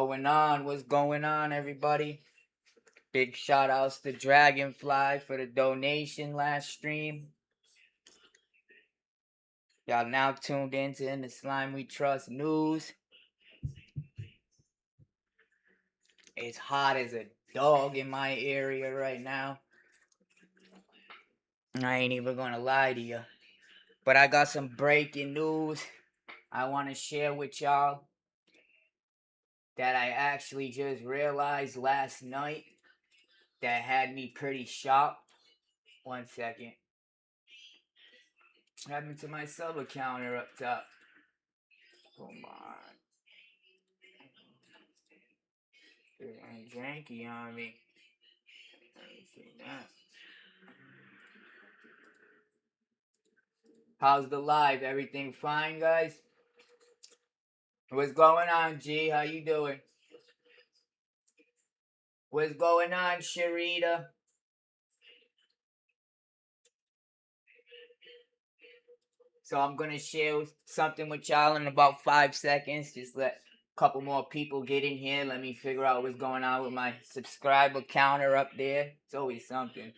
going on? What's going on, everybody? Big shout outs to Dragonfly for the donation last stream. Y'all now tuned into In the Slime We Trust news. It's hot as a dog in my area right now. I ain't even gonna lie to you. But I got some breaking news I want to share with y'all that I actually just realized last night that had me pretty shocked. 1 second. What happened to my sub counter up top? Come on. It ain't janky on me. Let me see that. How's the live? Everything fine, guys? What's going on, G? How you doing? What's going on, Sharita? So I'm gonna share something with y'all in about 5 seconds. Just let a couple more people get in here. Let me figure out what's going on with my subscriber counter up there. It's always something.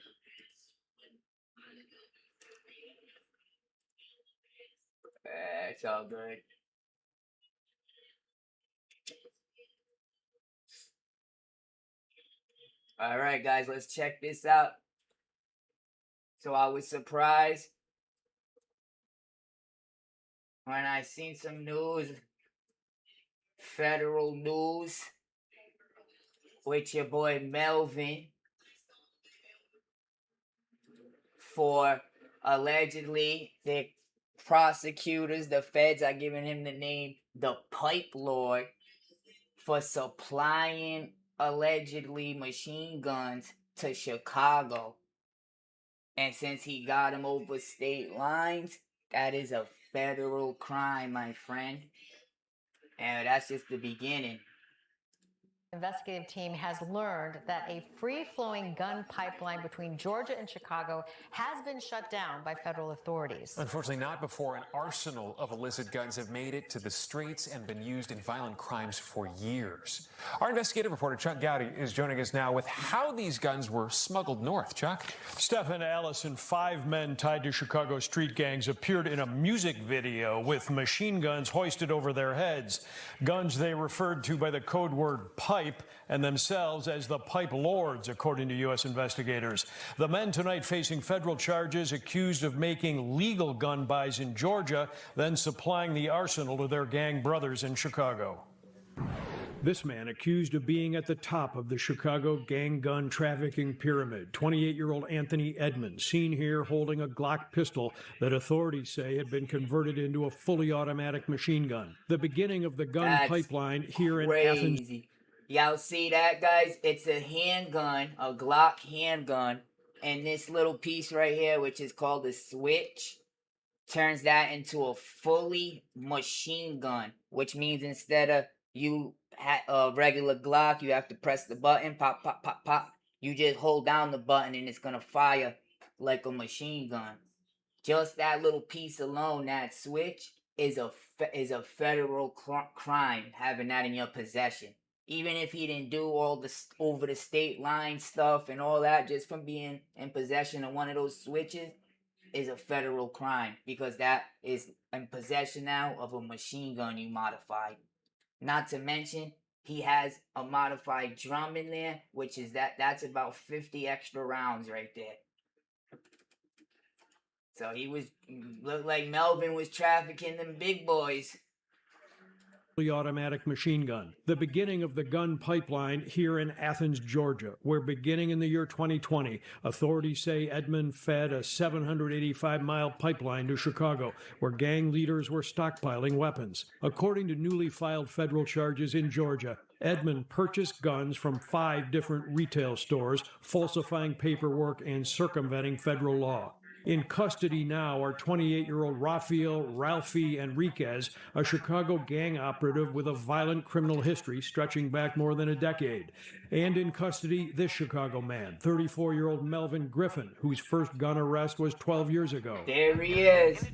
It's all good. All right, guys, let's check this out. So I was surprised when I seen some news, federal news, with your boy Melvin for allegedly the prosecutors, the feds are giving him the name the Pipe Lord for supplying allegedly machine guns to Chicago. And since he got him over state lines, that is a federal crime, my friend. And that's just the beginning. Investigative team has learned that a free-flowing gun pipeline between Georgia and Chicago has been shut down by federal authorities. Unfortunately, not before an arsenal of illicit guns have made it to the streets and been used in violent crimes for years. Our investigative reporter Chuck Gowdy is joining us now with how these guns were smuggled north. Chuck? Stephen Allison, 5 men tied to Chicago street gangs appeared in a music video with machine guns hoisted over their heads. Guns they referred to by the code word pipe and themselves as the Pipe Lords, according to U.S. investigators. The men tonight facing federal charges accused of making legal gun buys in Georgia, then supplying the arsenal to their gang brothers in Chicago. This man accused of being at the top of the Chicago gang gun trafficking pyramid. 28-year-old Anthony Edmonds, seen here holding a Glock pistol that authorities say had been converted into a fully automatic machine gun. The beginning of the gun pipeline here in Athens. Y'all see that, guys? It's a handgun, a Glock handgun, and this little piece right here, which is called a switch, turns that into a fully machine gun, which means instead of you had a regular Glock, you have to press the button, pop, pop, pop, pop. You just hold down the button and it's gonna fire like a machine gun. Just that little piece alone, that switch, is a federal crime, having that in your possession. Even if he didn't do all the over the state line stuff and all that, just from being in possession of one of those switches is a federal crime, because that is in possession now of a machine gun you modified. Not to mention, he has a modified drum in there, which is that's about 50 extra rounds right there. So he looked like Melvin was trafficking them big boys. Automatic machine gun. The beginning of the gun pipeline here in Athens, Georgia, where beginning in the year 2020, authorities say Edmond fed a 785-mile pipeline to Chicago, where gang leaders were stockpiling weapons. According to newly filed federal charges in Georgia, Edmond purchased guns from 5 different retail stores, falsifying paperwork and circumventing federal law. In custody now are 28-year-old Rafael Ralphie Enriquez, a Chicago gang operative with a violent criminal history stretching back more than a decade. And in custody, this Chicago man, 34-year-old Melvin Griffin, whose first gun arrest was 12 years ago. There he is.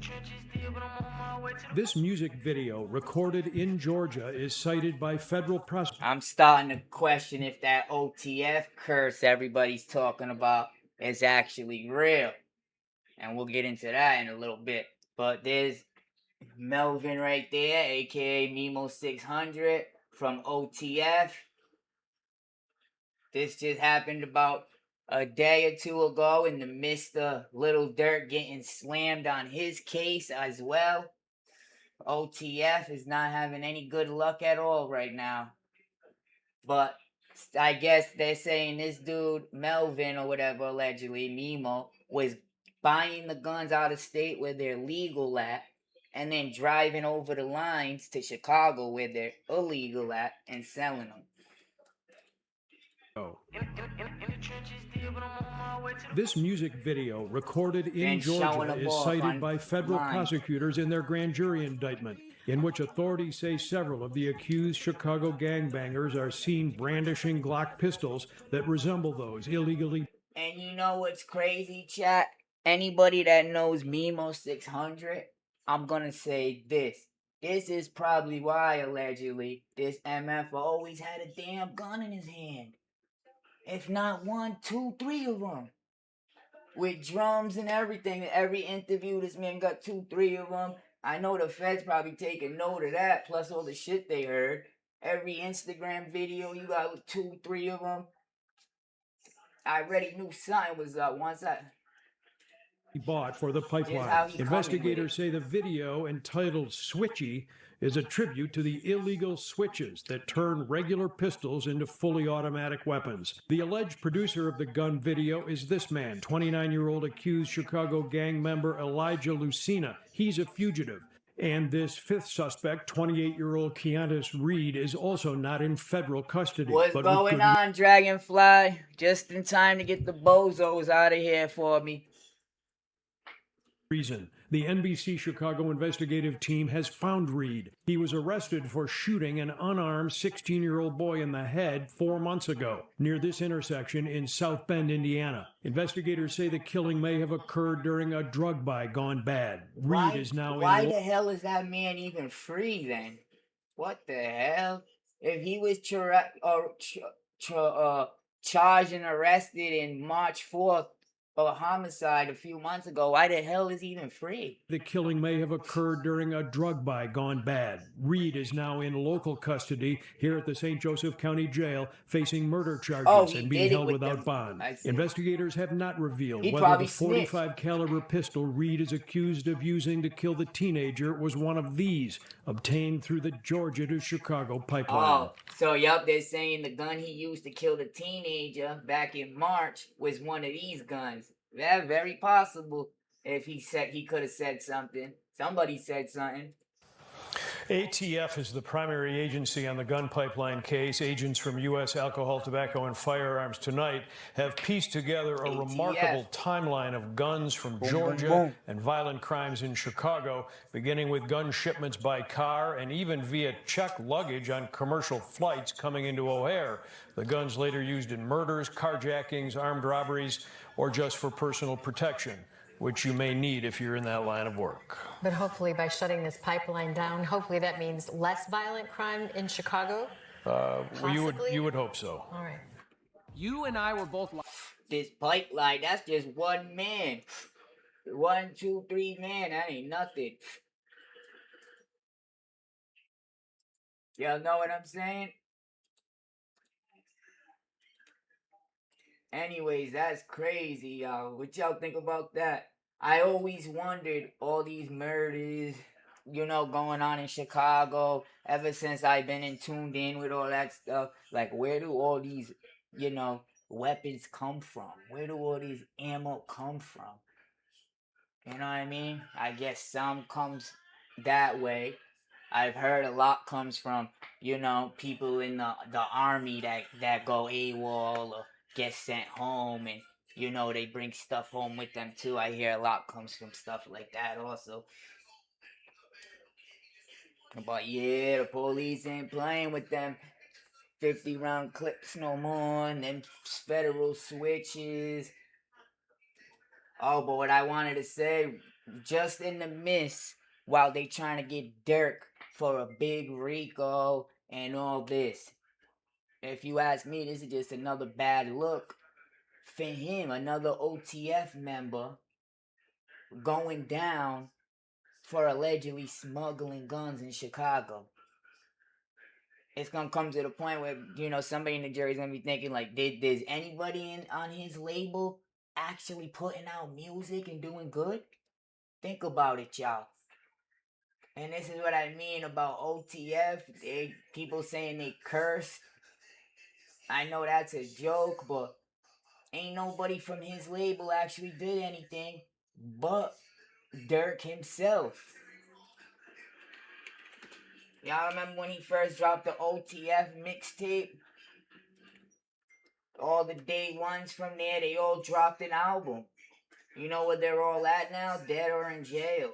This music video, recorded in Georgia, is cited by federal prosecutors. I'm starting to question if that OTF curse everybody's talking about is actually real. And we'll get into that in a little bit. But there's Melvin right there, aka Memo600 from OTF. This just happened about a day or two ago in the midst of Little DURK getting slammed on his case as well. OTF is not having any good luck at all right now. But I guess they're saying this dude, Melvin or whatever, allegedly, Memo, was buying the guns out of state where they're legal at, and then driving over the lines to Chicago where they're illegal at and selling them. This music video, recorded in Georgia, is cited by federal prosecutors in their grand jury indictment, in which authorities say several of the accused Chicago gangbangers are seen brandishing Glock pistols that resemble those illegally. And you know what's crazy, chat? Anybody that knows Memo600, I'm gonna say this. This is probably why, allegedly, this MF always had a damn gun in his hand. If not 1, 2, 3 of them. With drums and everything. Every interview, this man got 2, 3 of them. I know the feds probably taking note of that, plus all the shit they heard. Every Instagram video, you got 2, 3 of them. I already knew something was up once I... He bought for the pipeline. Investigators say the video, entitled Switchy, is a tribute to the illegal switches that turn regular pistols into fully automatic weapons. The alleged producer of the gun video is this man, 29-year-old accused Chicago gang member Elijah Lucina. He's a fugitive. And this fifth suspect, 28-year-old Keontis Reed, is also not in federal custody. What's going on, Dragonfly? Just in time to get the bozos out of here for me. Reason. The NBC Chicago investigative team has found Reed. He was arrested for shooting an unarmed 16-year-old boy in the head 4 months ago, near this intersection in South Bend, Indiana. Investigators say the killing may have occurred during a drug buy gone bad. Reed is now in... Why the hell is that man even free then? What the hell? If he was charged and arrested in March 4th, a homicide a few months ago, why the hell is he even free? The killing may have occurred during a drug buy gone bad. Reed is now in local custody here at the St. Joseph County Jail, facing murder charges and being held without bond. Investigators have not revealed whether the .45 caliber pistol Reed is accused of using to kill the teenager was one of these, obtained through the Georgia to Chicago pipeline. Oh, so yup, they're saying the gun he used to kill the teenager back in March was one of these guns. Yeah, very possible. If he said, he could have said something. Somebody said something. ATF is the primary agency on the gun pipeline case. Agents from U.S. Alcohol, Tobacco, and Firearms Tonight have pieced together a remarkable timeline of guns from Georgia and violent crimes in Chicago, beginning with gun shipments by car and even via checked luggage on commercial flights coming into O'Hare. The guns later used in murders, carjackings, armed robberies, or just for personal protection, which you may need if you're in that line of work. But hopefully by shutting this pipeline down, hopefully that means less violent crime in Chicago? Well, you would hope so. All right. You and I were both... This pipeline, that's just one man. 1, 2, 3 man, that ain't nothing. Y'all know what I'm saying? Anyways, that's crazy, y'all. What y'all think about that? I always wondered all these murders, you know, going on in Chicago ever since I've been tuned in with all that stuff. Like, where do all these, you know, weapons come from? Where do all these ammo come from? You know what I mean? I guess some comes that way. I've heard a lot comes from, you know, people in the army that go AWOL or get sent home and You know, they bring stuff home with them too. I hear a lot comes from stuff like that also. But yeah, the police ain't playing with them 50 round clips no more, and them federal switches. Oh, but what I wanted to say, just in the midst, while they trying to get Dirk for a big Rico and all this, if you ask me, this is just another bad look for him. Another OTF member going down for allegedly smuggling guns in Chicago. It's gonna come to the point where, you know, somebody in the jury's gonna be thinking like, did anybody on his label actually putting out music and doing good? Think about it, y'all. And this is what I mean about OTF. People saying they cursed. I know that's a joke, but ain't nobody from his label actually did anything but DURK himself. Y'all remember when he first dropped the OTF mixtape? All the day ones from there, they all dropped an album. You know where they're all at now? Dead or in jail.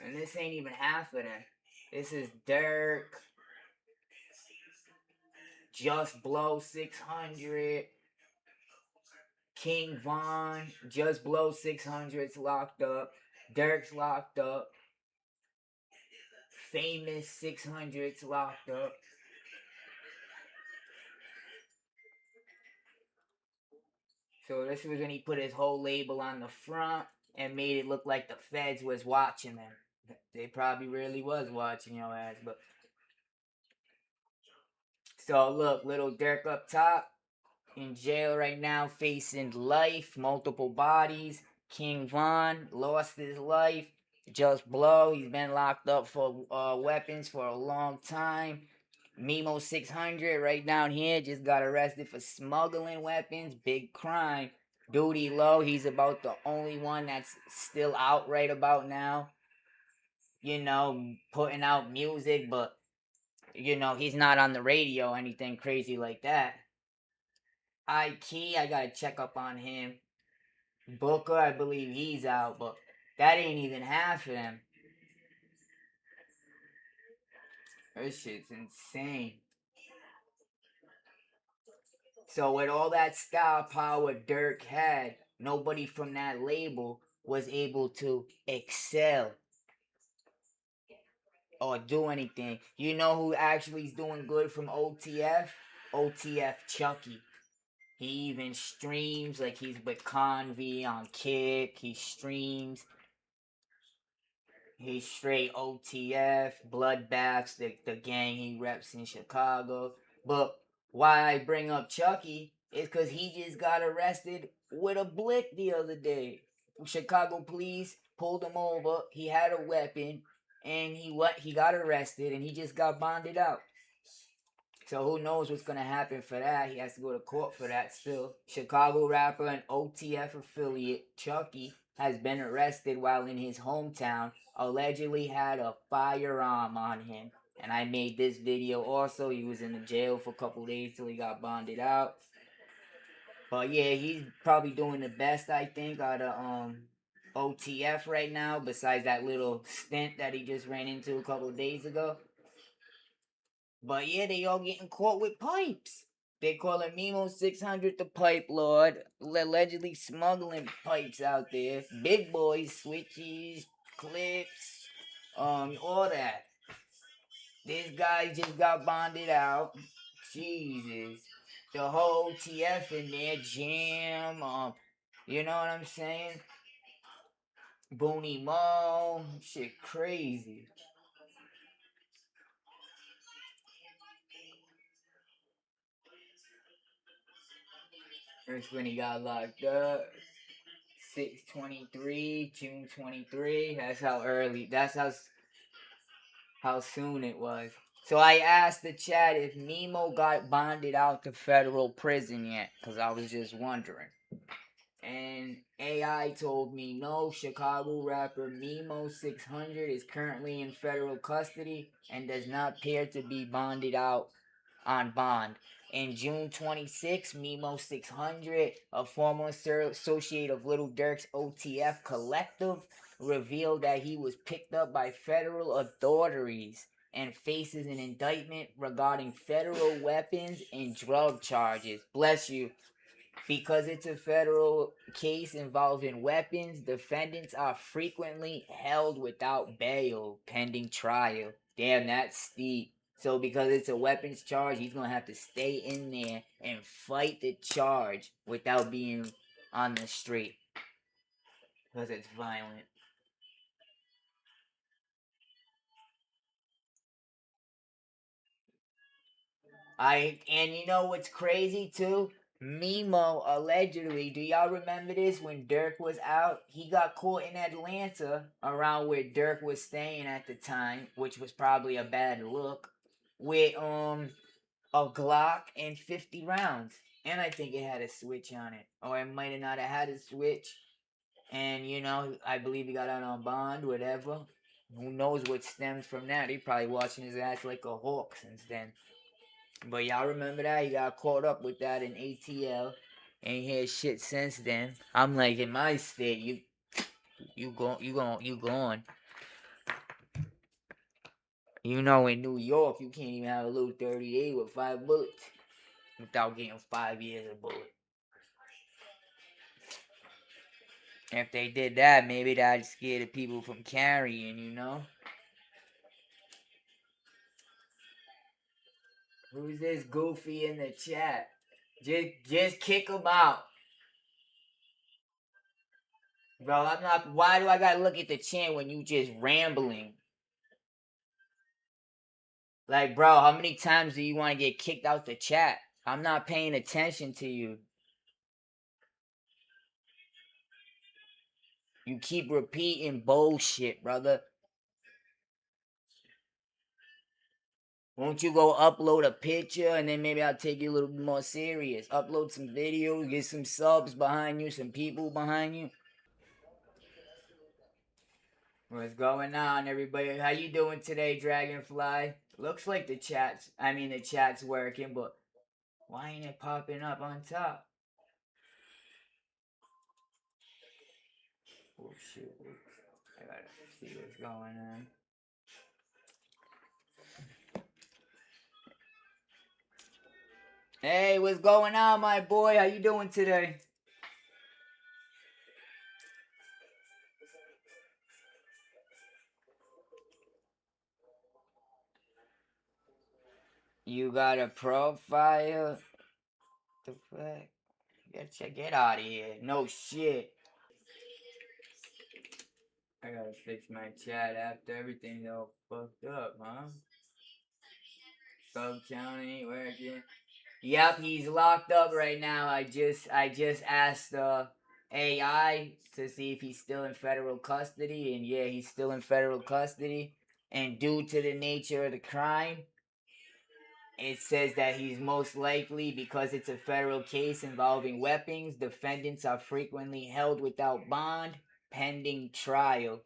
And this ain't even half of them. This is DURK, Just Blow 600, King Von, Just Blow 600's locked up, DURK's locked up, Famous 600's locked up. So this was when he put his whole label on the front and made it look like the feds was watching them. They probably really was watching your ass, but so look, little Dirk up top in jail right now, facing life, multiple bodies. King Von lost his life. Just Blow, he's been locked up for weapons for a long time. Memo600 right down here just got arrested for smuggling weapons, big crime. Duty Low, he's about the only one that's still out right about now. You know, putting out music, but you know, he's not on the radio or anything crazy like that. I gotta check up on him. Booker, I believe he's out, but that ain't even half of them. This shit's insane. So with all that star power Dirk had, nobody from that label was able to excel or do anything. You know who actually is doing good from OTF? OTF Chucky. He even streams, like he's with Convy on Kick. He streams. He's straight OTF, Bloodbaths, the gang he reps in Chicago. But why I bring up Chucky is because he just got arrested with a blick the other day. Chicago police pulled him over. He had a weapon, and he got arrested, and he just got bonded out. So who knows what's gonna happen for that? He has to go to court for that still. Chicago rapper and OTF affiliate Chucky has been arrested while in his hometown, allegedly had a firearm on him. And I made this video also. He was in the jail for a couple days till he got bonded out. But yeah, he's probably doing the best, I think, out of OTF right now, besides that little stint that he just ran into a couple days ago. But yeah, they all getting caught with pipes. They call him Memo600 the pipe lord, allegedly smuggling pipes out there. Big boys, switches, clips, all that. This guy just got bonded out. Jesus. The whole TF in there, Jam, you know what I'm saying? Booney Mo, shit crazy. That's when he got locked up. 6/23, June 23. That's how early. That's how soon it was. So I asked the chat if Memo got bonded out to federal prison yet, because I was just wondering. And AI told me no. Chicago rapper Memo600 is currently in federal custody and does not appear to be bonded out on bond. In June 26, Memo600, a former associate of Little Durk's OTF collective, revealed that he was picked up by federal authorities and faces an indictment regarding federal weapons and drug charges. Bless you. Because it's a federal case involving weapons, defendants are frequently held without bail pending trial. Damn, that's steep. So because it's a weapons charge, he's gonna have to stay in there and fight the charge without being on the street. Because it's violent. And you know what's crazy too? Memo allegedly, do y'all remember this when Dirk was out? He got caught in Atlanta around where Dirk was staying at the time, which was probably a bad look, with a Glock and 50 rounds. And I think it had a switch on it. Or it might have not have had a switch. And you know, I believe he got out on bond, whatever. Who knows what stems from that? He probably watching his ass like a hawk since then. But y'all remember that? He got caught up with that in ATL. Ain't heard shit since then. I'm like, in my state, you gone. You know, in New York, you can't even have a little 38 with 5 bullets without getting 5 years of bullet. If they did that, maybe that'd scare the people from carrying, you know? Who's this goofy in the chat? Just kick him out. Bro, I'm not. Why do I gotta look at the chat when you just rambling? Like, bro, how many times do you want to get kicked out the chat? I'm not paying attention to you. You keep repeating bullshit, brother. Won't you go upload a picture and then maybe I'll take you a little bit more serious? Upload some videos, get some subs behind you, some people behind you. What's going on, everybody? How you doing today, Dragonfly? Looks like the chat's working, but why ain't it popping up on top? Oh shit! I gotta see what's going on. Hey, what's going on, my boy? How you doing today? You got a profile? The fuck? Get out of here. No shit. I gotta fix my chat after everything's all fucked up, huh? Sub count ain't working. Yep, he's locked up right now. I just asked AI to see if he's still in federal custody, and yeah, he's still in federal custody. And due to the nature of the crime, it says that he's most likely, because it's a federal case involving weapons, defendants are frequently held without bond pending trial.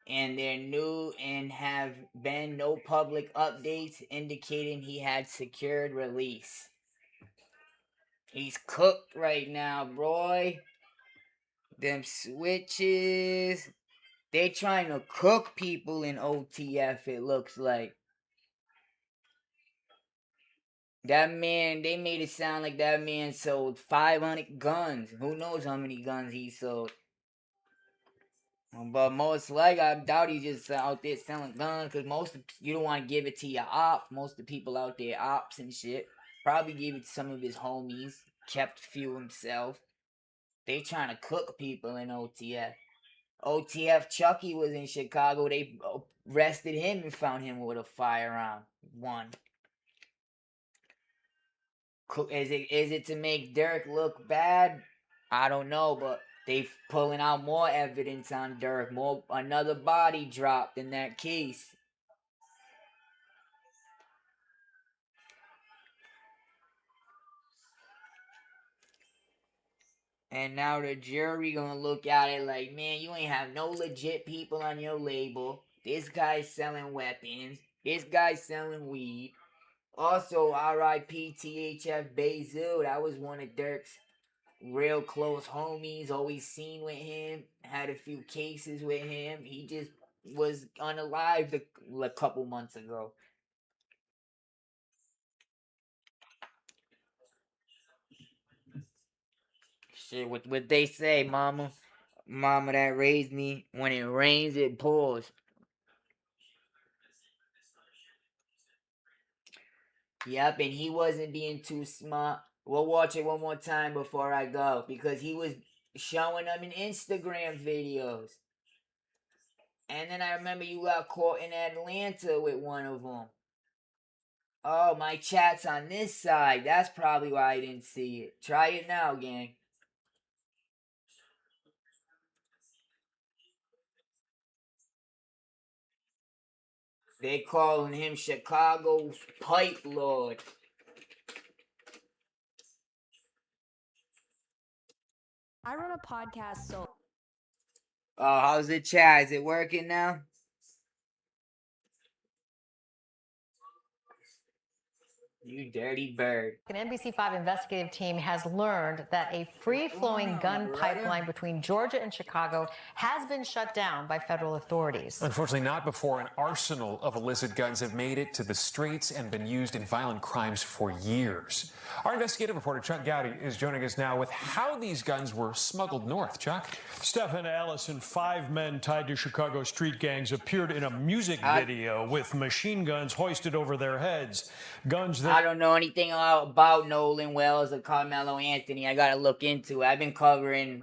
And there new and have been no public updates indicating he had secured release. He's cooked right now, boy. Them switches. They trying to cook people in OTF, it looks like. That man, they made it sound like that man sold 500 guns. Who knows how many guns he sold? But most likely, I doubt he's just out there selling guns, because you don't want to give it to your ops. Most of the people out there, ops and shit, probably gave it to some of his homies, kept a few himself. They trying to cook people in OTF. OTF Chucky was in Chicago. They arrested him and found him with a firearm. One. Is it to make Dirk look bad? I don't know, but they pulling out more evidence on Dirk. Another body dropped in that case. And now the jury gonna look at it like, man, you ain't have no legit people on your label. This guy's selling weapons. This guy's selling weed. Also, R.I.P. THF Bezil. That was one of Dirk's real close homies. Always seen with him. Had a few cases with him. He just was unalived a couple months ago. Shit, what they say, mama. Mama that raised me. When it rains, it pours. Yep, and he wasn't being too smart. We'll watch it one more time before I go because he was showing them in Instagram videos. And then I remember you got caught in Atlanta with one of them. Oh, my chat's on this side. That's probably why I didn't see it. Try it now, gang. They calling him Chicago's Pipe Lord. I run a podcast, so. Oh, how's the chat? Is it working now? You dirty bird. An NBC5 investigative team has learned that a free-flowing gun pipeline between Georgia and Chicago has been shut down by federal authorities. Unfortunately, not before an arsenal of illicit guns have made it to the streets and been used in violent crimes for years. Our investigative reporter Chuck Gowdy is joining us now with how these guns were smuggled north. Chuck? Stephen Allison, 5 men tied to Chicago street gangs appeared in a music video with machine guns hoisted over their heads. Guns that I don't know anything about Nolan Wells or Carmelo Anthony. I gotta look into it. I've been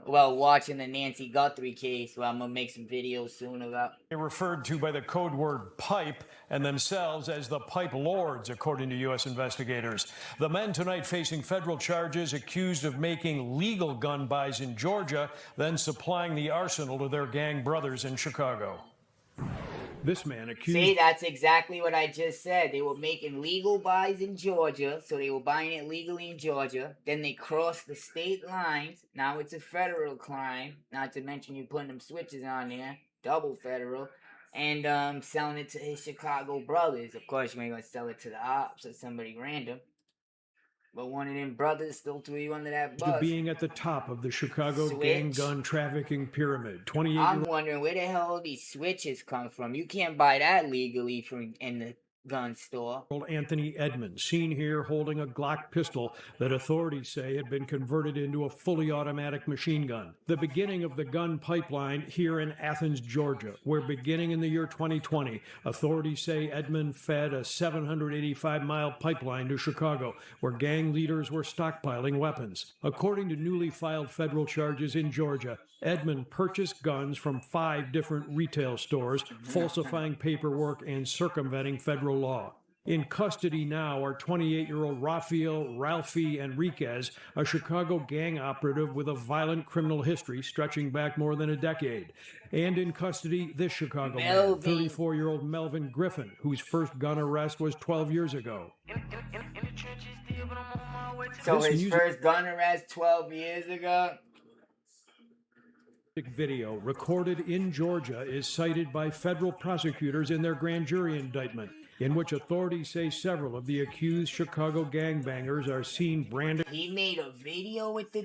watching the Nancy Guthrie case. Well, I'm gonna make some videos soon about. They're referred to by the code word pipe and themselves as the pipe lords, according to U.S. investigators. The men tonight facing federal charges accused of making legal gun buys in Georgia, then supplying the arsenal to their gang brothers in Chicago. This man accused... See, that's exactly what I just said. They were making legal buys in Georgia, so they were buying it legally in Georgia. Then they crossed the state lines. Now it's a federal crime. Not to mention you putting them switches on there. Double federal. And selling it to his Chicago brothers. Of course, you ain't gonna sell it to the ops or somebody random. But one of them brothers still threw you under that bus. Being at the top of the Chicago gang gun trafficking pyramid. I'm wondering where the hell these switches come from. You can't buy that legally from in the gun store. Anthony Edmonds, seen here holding a Glock pistol that authorities say had been converted into a fully automatic machine gun. The beginning of the gun pipeline here in Athens, Georgia, where beginning in the year 2020, authorities say Edmonds fed a 785-mile pipeline to Chicago, where gang leaders were stockpiling weapons. According to newly filed federal charges in Georgia, Edmonds purchased guns from 5 different retail stores, falsifying paperwork and circumventing federal law. In custody now are 28-year-old Rafael Ralphie Enriquez, a Chicago gang operative with a violent criminal history stretching back more than a decade. And in custody, this Chicago man, 34-year-old Melvin Griffin, whose first gun arrest was 12 years ago. So his first gun arrest 12 years ago? Video recorded in Georgia is cited by federal prosecutors in their grand jury indictment, in which authorities say several of the accused Chicago gangbangers are seen brandishing He made a video with the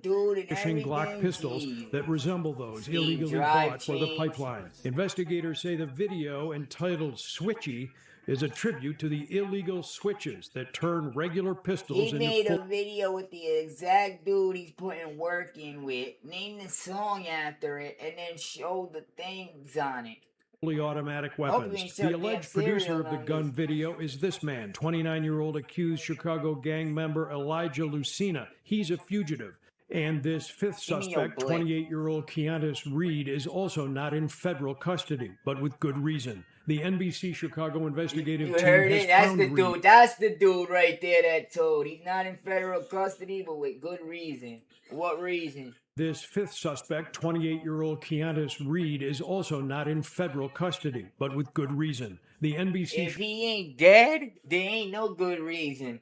dude and everything. Glock pistols that resemble those illegally bought for the pipeline. Investigators say the video, entitled Switchy, is a tribute to the illegal switches that turn regular pistols into... He made a video with the exact dude he's putting work in with, named the song after it, and then showed the things on it. Fully automatic weapons. The alleged producer of the gun video is this man, 29-year-old accused Chicago gang member Elijah Lucina. He's a fugitive. And this 5th suspect, 28-year-old Keontae Reed, is also not in federal custody, but with good reason. The NBC Chicago investigative team heard has it? That's found the dude. Reed. That's the dude right there that told. He's not in federal custody, but with good reason. What reason? This 5th suspect, 28-year-old Keontae Reed, is also not in federal custody, but with good reason. The NBC... If he ain't dead, there ain't no good reason.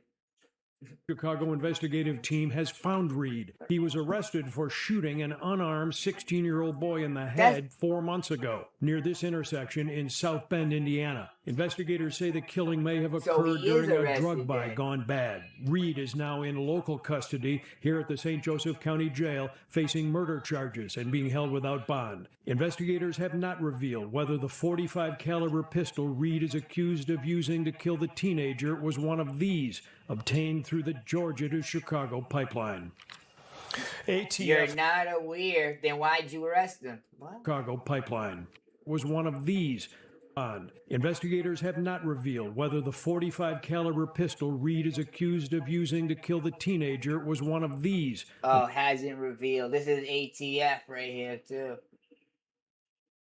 Chicago investigative team has found Reed. He was arrested for shooting an unarmed 16-year-old boy in the head 4 months ago near this intersection in South Bend, Indiana. Investigators say the killing may have So occurred he is during a arrested drug buy then. gone bad. Reed is now in local custody here at the St. Joseph County Jail, facing murder charges and being held without bond. Investigators have not revealed whether the .45 caliber pistol Reed is accused of using to kill the teenager was one of these obtained through the Georgia to Chicago pipeline. You're not aware, then why'd you arrest him? What? Chicago pipeline was one of these. Investigators have not revealed whether the .45 caliber pistol Reed is accused of using to kill the teenager was one of these. Oh, hasn't revealed. This is ATF right here too.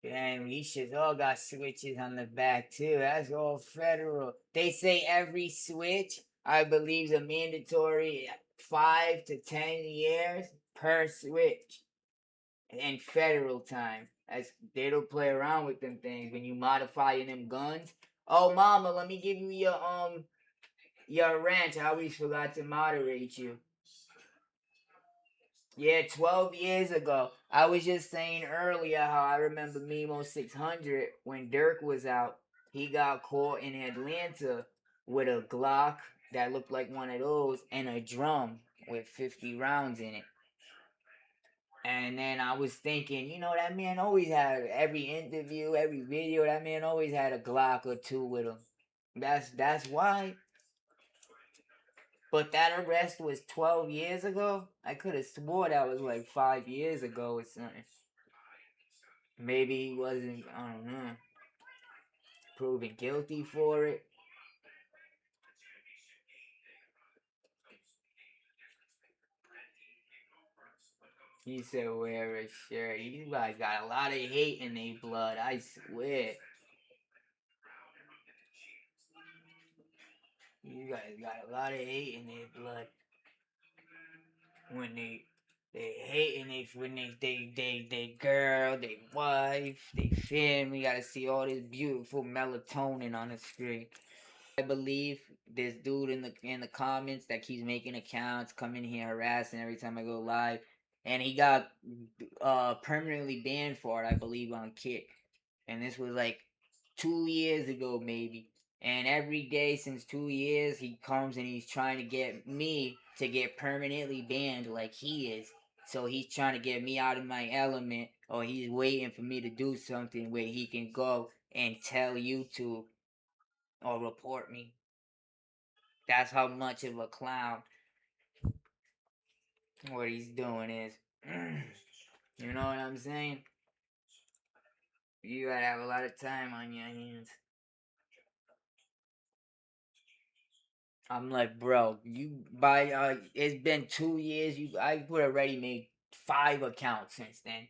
Damn, these shits all got switches on the back too. That's all federal. They say every switch, I believe, is a mandatory 5 to 10 years per switch in federal time. They don't play around with them things when you modifying them guns. Oh, mama, let me give you your wrench. I always forgot to moderate you. Yeah, 12 years ago. I was just saying earlier how I remember Memo600 when DURK was out. He got caught in Atlanta with a Glock that looked like one of those and a drum with 50 rounds in it. And then I was thinking, that man always had every interview, every video, that man always had a Glock or two with him. That's why. But that arrest was 12 years ago? I could have swore that was like 5 years ago or something. Maybe he wasn't, I don't know, proven guilty for it. He said wear a shirt. You guys got a lot of hate in their blood, I swear. You guys got a lot of hate in their blood. When they hate and they girl, they wife, they family. Gotta see all this beautiful melatonin on the screen. I believe this dude in the comments that keeps making accounts, coming here harassing every time I go live, and he got permanently banned for it, I believe, on Kick. And this was like 2 years ago maybe. And every day since 2 years he comes and he's trying to get me to get permanently banned like he is. So he's trying to get me out of my element, or he's waiting for me to do something where he can go and tell YouTube or report me. That's how much of a clown. What he's doing is, you know what I'm saying? You gotta have a lot of time on your hands. I'm like, bro, it's been 2 years. I would already made 5 accounts since then.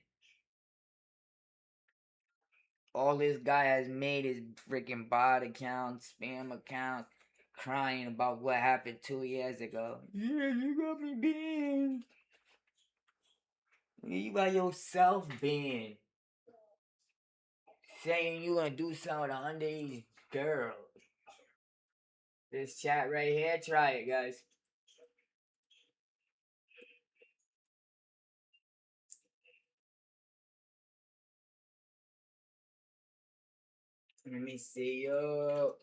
All this guy has made is freaking bot accounts, spam accounts, crying about what happened 2 years ago. Yeah, you got me banned. You got yourself banned. Saying you gonna do something with an underage girl. This chat right here, try it, guys. Let me see, yo.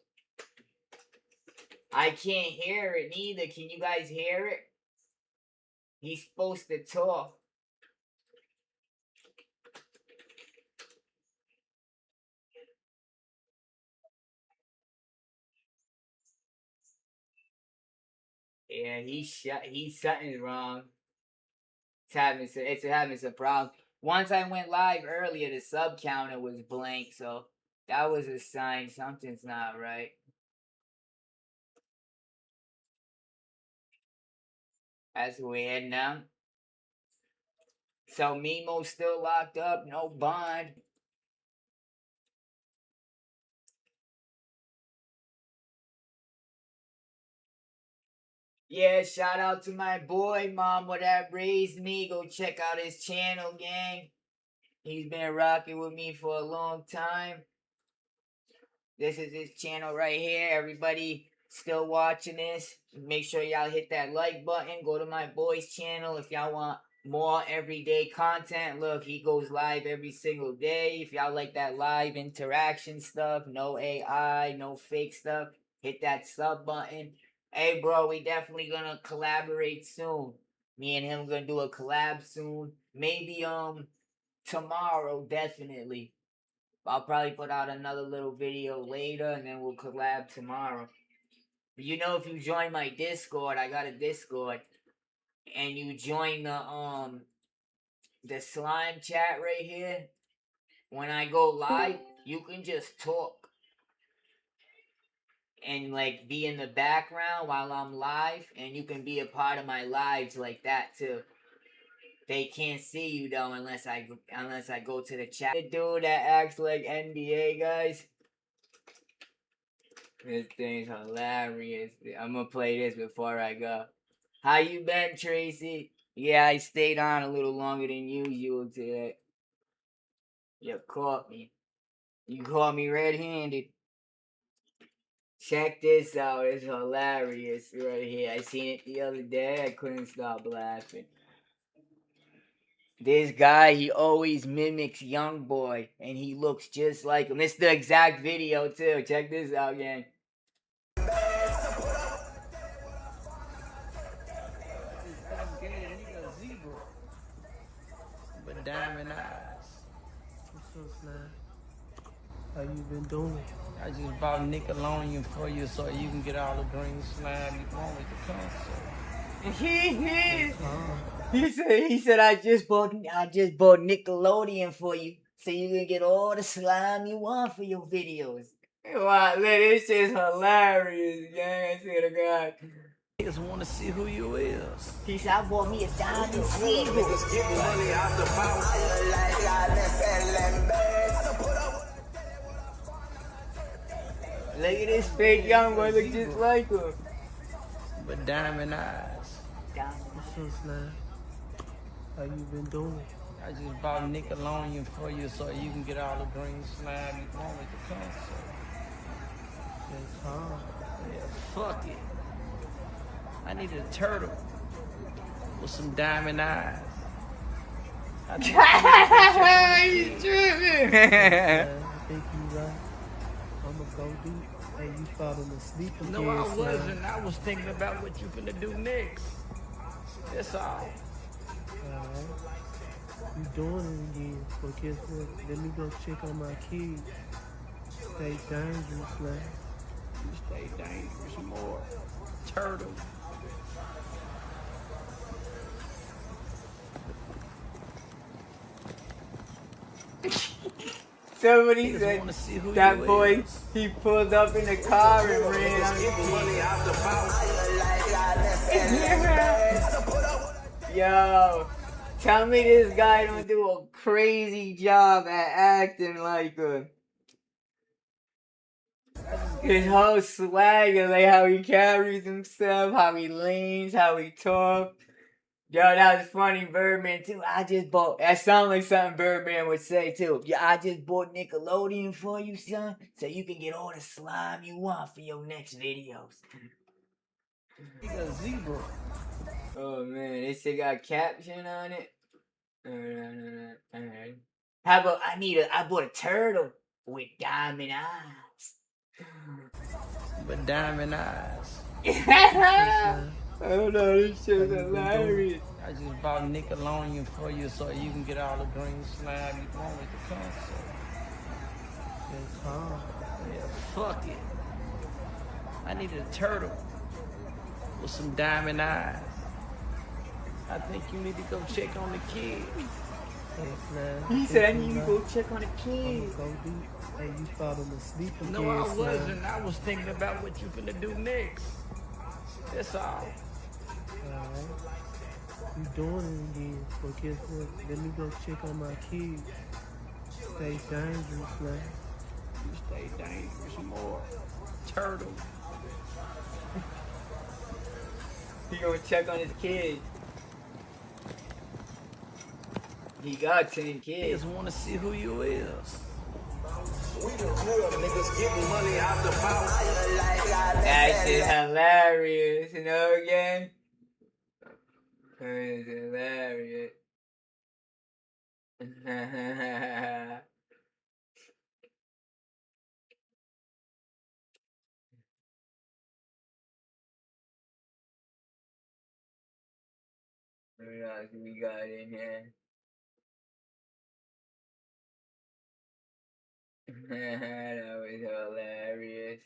I can't hear it neither. Can you guys hear it? He's supposed to talk. Yeah, he's something wrong. It's having some problems. Once I went live earlier, the sub counter was blank, so that was a sign something's not right. That's weird now. So Memo's still locked up, no bond. Yeah, shout out to my boy, Mama that raised me. Go check out his channel, gang. He's been rocking with me for a long time. This is his channel right here. Everybody still watching this, make sure y'all hit that like button. Go to my boy's channel if y'all want more everyday content. Look, he goes live every single day. If y'all like that live interaction stuff, no AI, no fake stuff, hit that sub button. Hey, bro, we definitely gonna collaborate soon. Me and him gonna do a collab soon. Maybe tomorrow, definitely. I'll probably put out another little video later, and then we'll collab tomorrow. You know, if you join my Discord, I got a Discord, and you join the slime chat right here, when I go live, you can just talk and like be in the background while I'm live, and you can be a part of my lives like that too. They can't see you though unless I go to the chat. The dude that acts like NBA guys. This thing's hilarious. I'm gonna play this before I go. How you been, Tracy? Yeah, I stayed on a little longer than usual today. You caught me. You caught me red-handed. Check this out. It's hilarious right here. I seen it the other day. I couldn't stop laughing. This guy, he always mimics Young Boy, and he looks just like him. This is the exact video, too. Check this out, gang. But diamond eyes. What's up, Slime? How you been doing? I just bought Nickelodeon for you so you can get all the green slime you want with the concert. He said I just bought Nickelodeon for you so you can get all the slime you want for your videos. Wow, this shit's hilarious, gang. I swear to God. Niggas want to see who you is. He said I bought me a diamond seagull. Look at this fake Young Boy, look just like him. But diamond eyes. Diamond. What's up, Slime? How you been doing? I just bought Nickelodeon for you so you can get all the green slime you want with the concert. It's hard. Yeah, fuck it. I need a turtle with some diamond eyes. You tripping? I think you right. I'ma go deep. Hey, you falling asleep again. No, I wasn't. I was thinking about what you finna do next. That's all. Alright. You doing it again. But guess what? Let me go check on my kids. Stay dangerous, man. You stay dangerous more. Turtle. Somebody said that boy, he pulled up in the car and ran on the Yo, tell me this guy don't do a crazy job at acting like him. His whole swagger, like how he carries himself, how he leans, how he talks. Yo, that was funny, Birdman, too. That sounds like something Birdman would say, too. Yeah, I just bought Nickelodeon for you, son, so you can get all the slime you want for your next videos. He got zebra. Oh, man, this shit got caption on it. Alright. How about, I bought a turtle with diamond eyes. But diamond eyes. I don't know, this shit's hilarious. I just bought Nickelodeon for you so you can get all the green slime you want with the concert. It's hard. Yeah, fuck it. I need a turtle with some diamond eyes. I think you need to go check on the kids. He said I need to go check on the kids. Hey, you falling asleep again. No, I wasn't. I was thinking about what you finna do next. That's all. Alright. You doing it again. But guess what? Let me go check on my kids. Stay dangerous, man. You stay dangerous more. Turtle. He gonna check on his kids. He got 10 kids. Niggas wanna see who you is. We the real niggas getting money out the mouth. That shit hilarious, you know, again? It's hilarious. What else we got in here? That was hilarious.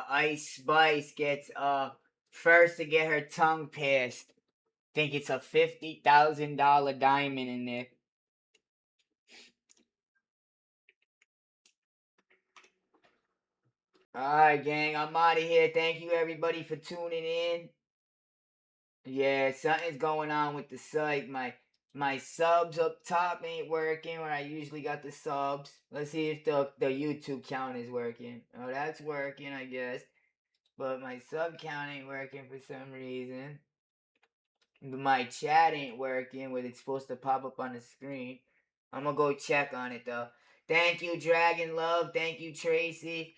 Ice Spice gets first to get her tongue pierced. Think it's a $50,000 diamond in there. Alright, gang, I'm out of here. Thank you everybody for tuning in. Yeah, something's going on with the site. My subs up top ain't working where I usually got the subs. Let's see if the YouTube count is working. Oh, that's working, I guess. But my sub count ain't working for some reason. My chat ain't working when it's supposed to pop up on the screen. I'm gonna go check on it though. Thank you, Dragon Love. Thank you, Tracy.